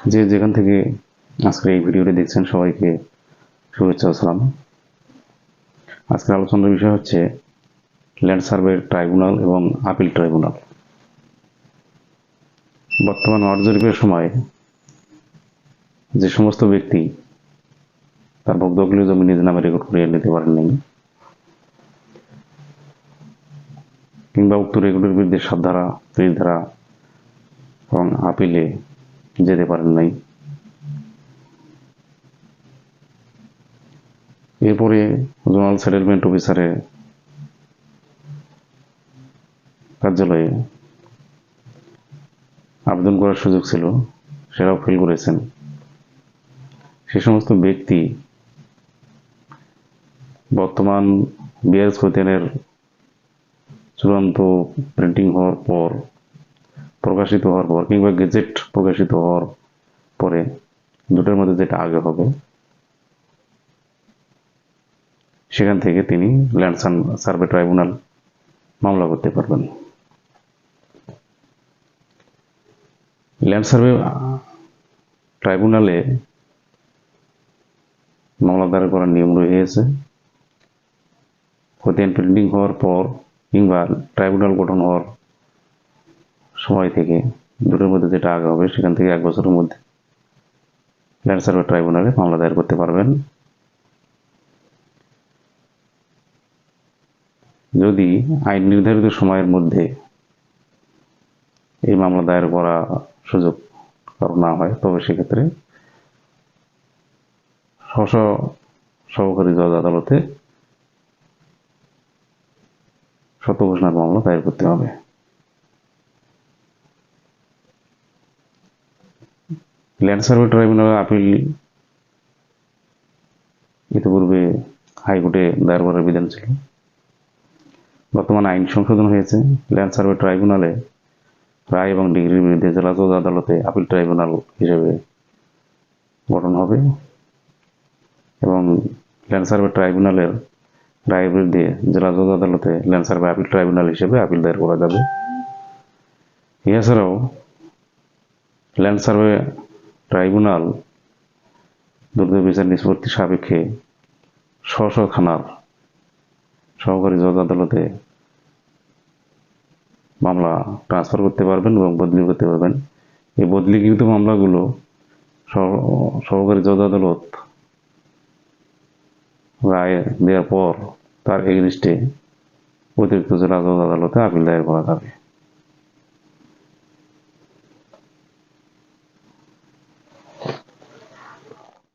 যে যেখান থেকে আজকে এই ভিডিওটি দেখছেন সবাইকে শুভেচ্ছা ও সালাম। আজকের আলোচনার বিষয় হচ্ছে ল্যান্ড সার্ভে ট্রাইব্যুনাল এবং আপিল ট্রাইব্যুনাল। বর্তমান ওয়ার্ড জরিপের সময় যে সমস্ত ব্যক্তি তার ভোগদখলীয় জমি নিজ নামে রেকর্ড করিয়ে নিতে পারেননি কিংবা উক্ত রেকর্ডের বিরুদ্ধে 7 ধারা 30 ধারা এবং আপিলে যেতে পারেন নাই, এরপরে জোনাল সেটেলমেন্ট অফিসারের কার্যালয়ে আবেদন করার সুযোগ ছিল, সেটাও ফেল করেছেন। সে সমস্ত ব্যক্তি বর্তমান বিআরএস খতিয়ানের চূড়ান্ত প্রিন্টিং হওয়ার পর, প্রকাশিত হওয়ার পর কিংবা গেজেট প্রকাশিত হওয়ার পরে দুটোর মধ্যে যেটা আগে হবে সেখান থেকে তিনি ল্যান্ড সার্ভে ট্রাইব্যুনাল মামলা করতে পারবেন। ল্যান্ড সার্ভে ট্রাইব্যুনালে মামলা দায়ের করার নিয়ম রয়েছে। খতিয়ান প্রিন্টিং হওয়ার পর কিংবা ট্রাইব্যুনাল গঠন হওয়ার সময় থেকে দুটোর মধ্যে যেটা আগে হবে সেখান থেকে 1 বছরের মধ্যে ল্যান্ড সার্ভে ট্রাইব্যুনালে মামলা দায়ের করতে পারবেন। যদি আইন নির্ধারিত সময়ের মধ্যে এই মামলা দায়ের করা সুযোগ কারো না হয়, তবে সেক্ষেত্রে সহকারী জজ আদালতে শর্ত ঘোষণার মামলা দায়ের করতে হবে। ল্যান্ড সার্ভে ট্রাইব্যুনালের আপিল ইতিপূর্বে হাইকোর্টে দায়ের করার বিধান ছিল। বর্তমানে আইন সংশোধন হয়েছে। ল্যান্ড সার্ভে ট্রাইব্যুনালে রায় এবং ডিগ্রির বিরুদ্ধে জেলা জজ আদালতে আপিল ট্রাইব্যুনাল হিসেবে গঠন হবে এবং ল্যান্ড সার্ভে ট্রাইব্যুনালের রায়ের বিরুদ্ধে জেলা জজ আদালতে ল্যান্ড সার্ভে আপিল ট্রাইব্যুনাল হিসেবে আপিল দায়ের করা যাবে। এছাড়াও ল্যান্ড সার্ভে ট্রাইব্যুনাল দ্রুত বিচার নিষ্পত্তি সাপেক্ষে স্ব থানার সহকারী জজ আদালতে মামলা ট্রান্সফার করতে পারবেন এবং বদলি করতে পারবেন। এই বদলিকৃত মামলাগুলো সহকারী জজ আদালত রায় দেওয়ার পর তার এগেইনস্টে অতিরিক্ত জেলা জজ আদালতে আপিল দায়ের করা যাবে।